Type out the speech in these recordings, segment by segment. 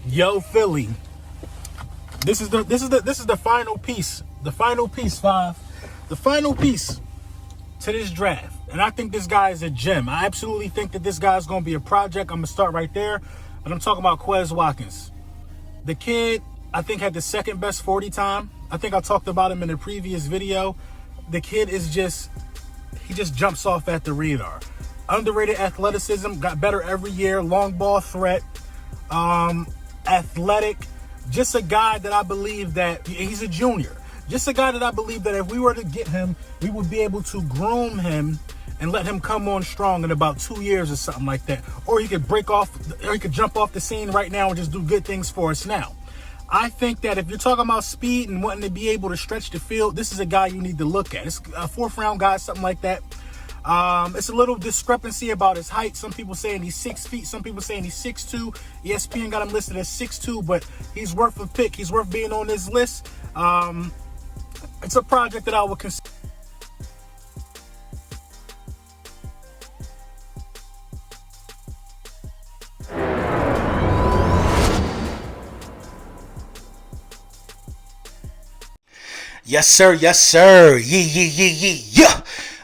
Yo, Philly. This is the final piece. The final piece, Five. The final piece to this draft. And I think this guy is a gem. I absolutely think that this guy is going to be a project. I'm going to start right there. And I'm talking about Quez Watkins. The kid, I think, had the second best 40 time. I think I talked about him in a previous video. The kid is he just jumps off at the radar. Underrated athleticism, got better every year. Long ball threat. Athletic. Just a guy that I believe that he's a junior. Just a guy that I believe that if we were to get him, we would be able to groom him and let him come on strong in about 2 years or something like that. Or he could or he could jump off the scene right now and just do good things for us now. I think that if you're talking about speed and wanting to be able to stretch the field, this is a guy you need to look at. It's a fourth round guy, something like that. It's a little discrepancy about his height. Some people saying he's 6 feet. Some people saying he's 6'2". ESPN got him listed as 6'2", but he's worth a pick. He's worth being on this list. It's a project that I would consider. Yes, sir. Yes, sir. Yeah.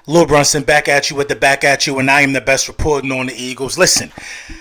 Lil Brunson back at you with the back at you, and I am the best reporting on the Eagles. Listen,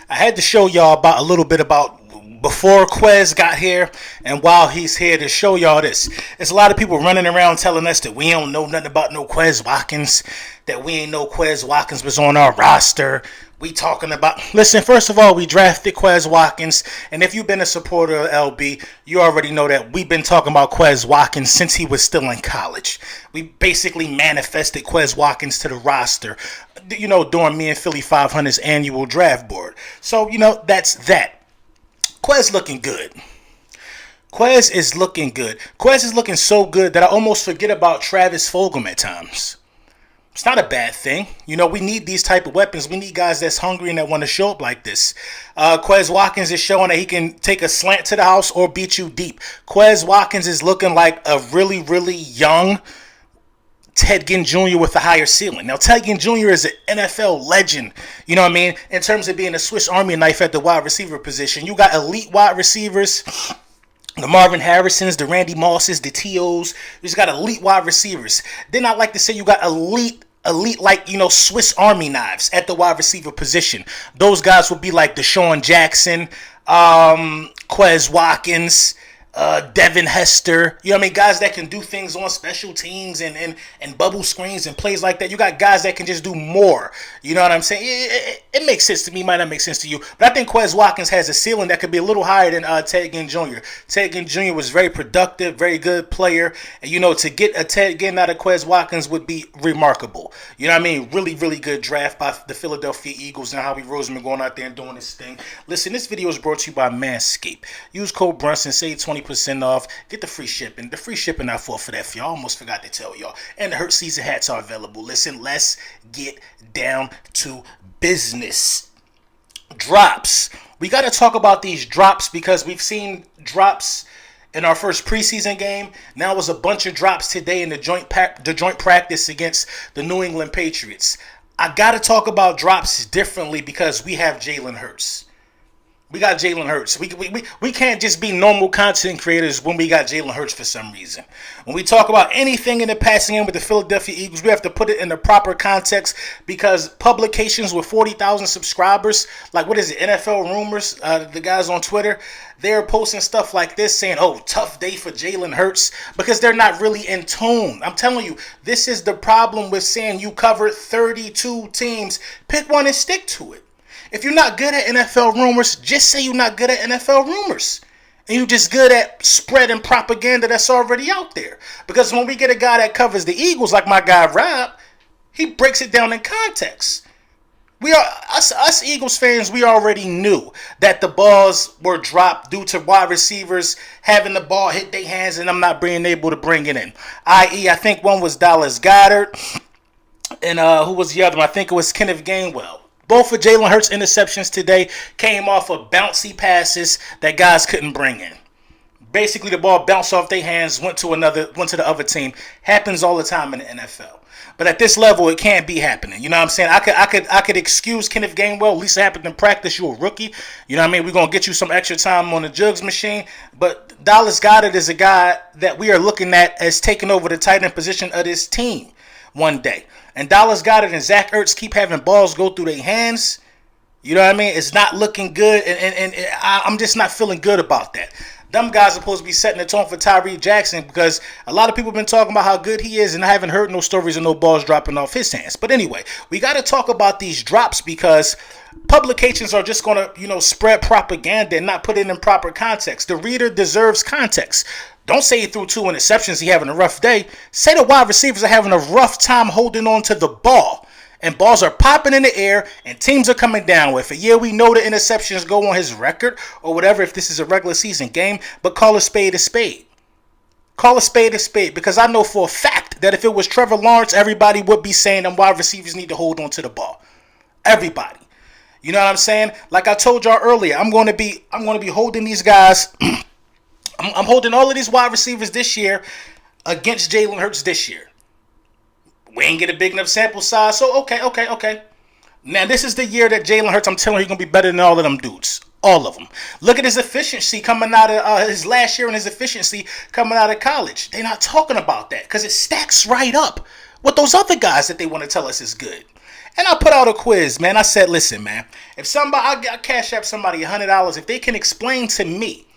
I had to show y'all about a little bit about before Quez got here and while he's here to show y'all this. There's a lot of people running around telling us that we don't know nothing about no Quez Watkins, that we ain't know Quez Watkins was on our roster. We talking about, listen, first of all, we drafted Quez Watkins, and if you've been a supporter of LB, you already know that we've been talking about Quez Watkins since he was still in college. We basically manifested Quez Watkins to the roster, during me and Philly 500's annual draft board. So, that's that. Quez looking good. Quez is looking good. Quez is looking so good that I almost forget about Travis Fulgham at times. It's not a bad thing. We need these type of weapons. We need guys that's hungry and that want to show up like this. Quez Watkins is showing that he can take a slant to the house or beat you deep. Quez Watkins is looking like a really, really young Ted Ginn Jr. with a higher ceiling. Now, Ted Ginn Jr. is an NFL legend, in terms of being a Swiss Army knife at the wide receiver position. You got elite wide receivers, the Marvin Harrisons, the Randy Mosses, the T.O.s. You just got elite wide receivers. Then I like to say you got elite like, Swiss Army knives at the wide receiver position. Those guys would be like Deshaun Jackson, Quez Watkins, Devin Hester, guys that can do things on special teams and bubble screens and plays like that. You got guys that can just do more. You know what I'm saying? It makes sense to me. Might not make sense to you. But I think Quez Watkins has a ceiling that could be a little higher than Ted Ginn Jr. Ted Ginn Jr. was very productive, very good player. And, to get a Ted Ginn out of Quez Watkins would be remarkable. You know what I mean? Really, really good draft by the Philadelphia Eagles and Howie Roseman going out there and doing this thing. Listen, this video is brought to you by Manscaped. Use code Brunson, save 20% off. Get the free shipping. The free shipping I fought for that for y'all. Almost forgot to tell y'all. And the Hurt Season hats are available. Listen, let's get down to business. Drops. We got to talk about these drops because we've seen drops in our first preseason game. Now it was a bunch of drops today in the joint practice against the New England Patriots. I got to talk about drops differently because we have Jalen Hurts. We got Jalen Hurts. We can't just be normal content creators when we got Jalen Hurts for some reason. When we talk about anything in the passing game with the Philadelphia Eagles, we have to put it in the proper context because publications with 40,000 subscribers, like what is it, NFL Rumors, the guys on Twitter, they're posting stuff like this saying, oh, tough day for Jalen Hurts because they're not really in tune. I'm telling you, this is the problem with saying you cover 32 teams. Pick one and stick to it. If you're not good at NFL rumors, just say you're not good at NFL rumors. And you're just good at spreading propaganda that's already out there. Because when we get a guy that covers the Eagles, like my guy Rob, he breaks it down in context. Us Eagles fans, we already knew that the balls were dropped due to wide receivers having the ball hit their hands and them not being able to bring it in. I.e., I think one was Dallas Goedert, and who was the other one? I think it was Kenneth Gainwell. Both of Jalen Hurts' interceptions today came off of bouncy passes that guys couldn't bring in. Basically, the ball bounced off their hands, went to the other team. Happens all the time in the NFL. But at this level, it can't be happening. You know what I'm saying? I could excuse Kenneth Gainwell. At least it happened in practice. You're a rookie. You know what I mean? We're gonna get you some extra time on the jugs machine. But Dallas Goedert is a guy that we are looking at as taking over the tight end position of this team one day. And Dallas Goedert and Zach Ertz keep having balls go through their hands. You know what I mean? It's not looking good, and I'm just not feeling good about that. Them guys are supposed to be setting the tone for Tyree Jackson because a lot of people have been talking about how good he is, and I haven't heard no stories of no balls dropping off his hands. But anyway, we got to talk about these drops because publications are just going to, spread propaganda and not put it in proper context. The reader deserves context. Don't say he threw 2 interceptions, he having a rough day. Say the wide receivers are having a rough time holding on to the ball. And balls are popping in the air, and teams are coming down with it. Yeah, we know the interceptions go on his record or whatever if this is a regular season game, but call a spade a spade. Call a spade a spade, because I know for a fact that if it was Trevor Lawrence, everybody would be saying them wide receivers need to hold on to the ball. Everybody. You know what I'm saying? Like I told y'all earlier, I'm going to be holding these guys. I'm holding all of these wide receivers this year against Jalen Hurts this year. We ain't get a big enough sample size, so okay. Now, this is the year that Jalen Hurts, I'm telling you, he's going to be better than all of them dudes. All of them. Look at his efficiency coming out of his last year and his efficiency coming out of college. They're not talking about that because it stacks right up with those other guys that they want to tell us is good. And I put out a quiz, man. I said, listen, man, if somebody, I cash up somebody $100, if they can explain to me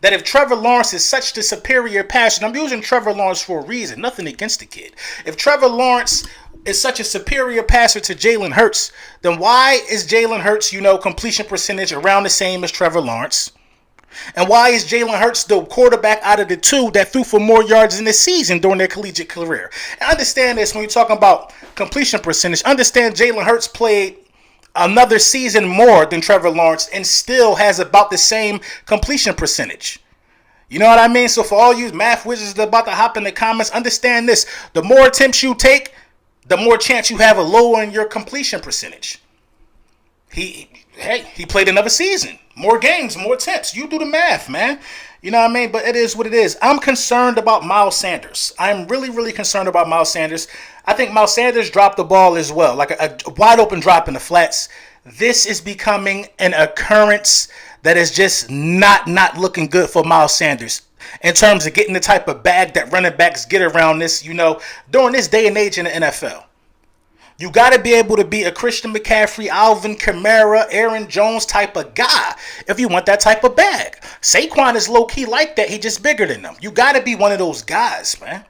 that if Trevor Lawrence is such the superior passer, and I'm using Trevor Lawrence for a reason, nothing against the kid. If Trevor Lawrence is such a superior passer to Jalen Hurts, then why is Jalen Hurts, completion percentage around the same as Trevor Lawrence? And why is Jalen Hurts the quarterback out of the two that threw for more yards in the season during their collegiate career? And understand this when you're talking about completion percentage. Understand Jalen Hurts played another season more than Trevor Lawrence and still has about the same completion percentage. You know what I mean? So for all you math wizards that are about to hop in the comments, understand this. The more attempts you take, the more chance you have of lowering your completion percentage. He played another season. More games, more attempts. You do the math, man. You know what I mean? But it is what it is. I'm concerned about Miles Sanders. I'm really, really concerned about Miles Sanders. I think Miles Sanders dropped the ball as well. Like a wide open drop in the flats. This is becoming an occurrence that is just not looking good for Miles Sanders. In terms of getting the type of bag that running backs get around this, during this day and age in the NFL. You got to be able to be a Christian McCaffrey, Alvin Kamara, Aaron Jones type of guy if you want that type of bag. Saquon is low-key like that. He just bigger than them. You got to be one of those guys, man.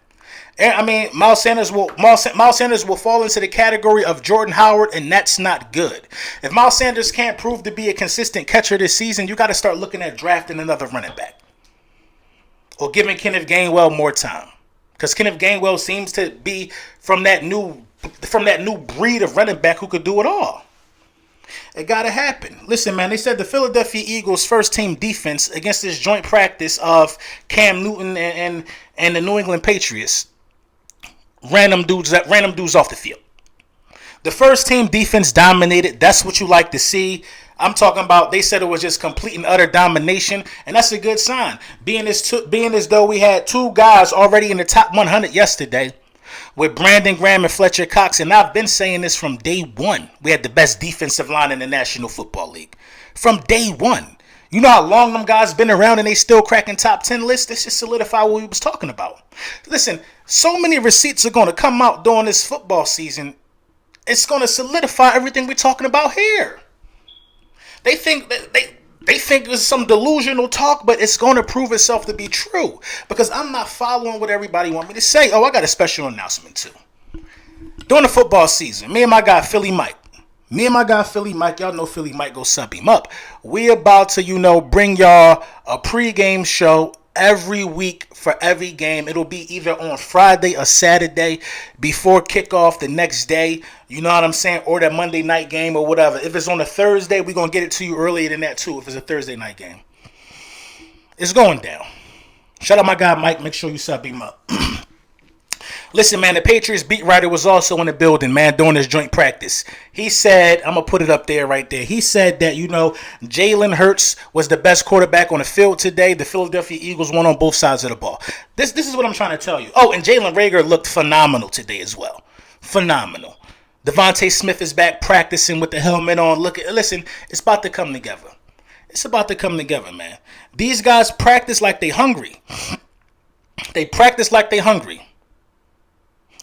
And, I mean, Miles Sanders will fall into the category of Jordan Howard, and that's not good. If Miles Sanders can't prove to be a consistent catcher this season, you got to start looking at drafting another running back. Or giving Kenneth Gainwell more time. Because Kenneth Gainwell seems to be from that new breed of running back who could do it all. It got to happen. Listen, man, they said the Philadelphia Eagles first team defense against this joint practice of Cam Newton and the New England Patriots random dudes off the field. The first team defense dominated. That's what you like to see. I'm talking about, they said it was just complete and utter domination, and that's a good sign. Being as though we had 2 guys already in the top 100 yesterday with Brandon Graham and Fletcher Cox, and I've been saying this from day one. We had the best defensive line in the National Football League. From day one. You know how long them guys been around and they still cracking top 10 lists? This just solidify what we was talking about. Listen, so many receipts are going to come out during this football season. It's going to solidify everything we're talking about here. They think it's some delusional talk, but it's going to prove itself to be true. Because I'm not following what everybody want me to say. Oh, I got a special announcement too. During the football season, me and my guy Philly Mike, y'all know Philly Mike, go sub him up. We about to, bring y'all a pregame show every week for every game. It'll be either on Friday or Saturday before kickoff the next day. You know what I'm saying? Or that Monday night game or whatever. If it's on a Thursday, we're going to get it to you earlier than that too if it's a Thursday night game. It's going down. Shout out my guy Mike. Make sure you sub him up. Listen, man, the Patriots beat writer was also in the building, man, during this joint practice. He said, I'm going to put it up there right there. He said that, Jalen Hurts was the best quarterback on the field today. The Philadelphia Eagles won on both sides of the ball. This is what I'm trying to tell you. Oh, and Jalen Reagor looked phenomenal today as well. phenomenal. Devontae Smith is back practicing with the helmet on. Listen, it's about to come together. It's about to come together, man. These guys practice like they hungry. They practice like they hungry.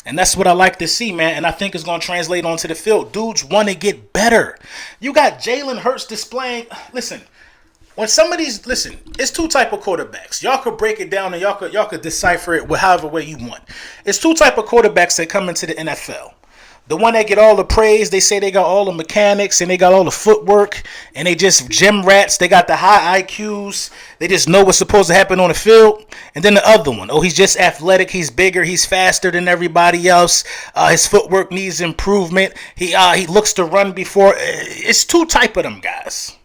And that's what I like to see, man. And I think it's going to translate onto the field. Dudes want to get better. You got Jalen Hurts displaying. Listen, when some of these, listen, it's two type of quarterbacks. Y'all could break it down and y'all could decipher it however way you want. It's two type of quarterbacks that come into the NFL. The one that get all the praise, they say they got all the mechanics and they got all the footwork and they just gym rats. They got the high IQs. They just know what's supposed to happen on the field. And then the other one, he's just athletic. He's bigger. He's faster than everybody else. His footwork needs improvement. He looks to run before. It's two type of them guys.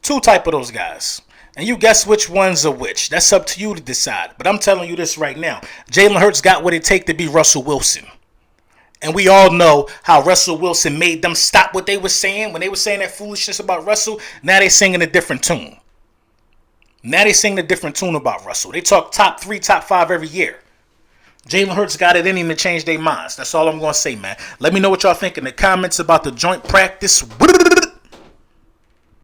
Two type of those guys. And you guess which ones are which. That's up to you to decide. But I'm telling you this right now. Jalen Hurts got what it takes to be Russell Wilson. And we all know how Russell Wilson made them stop what they were saying. When they were saying that foolishness about Russell, now they singing a different tune. Now they sing a different tune about Russell. They talk top 3, top 5 every year. Jalen Hurts got it in him to change their minds. That's all I'm going to say, man. Let me know what y'all think in the comments about the joint practice.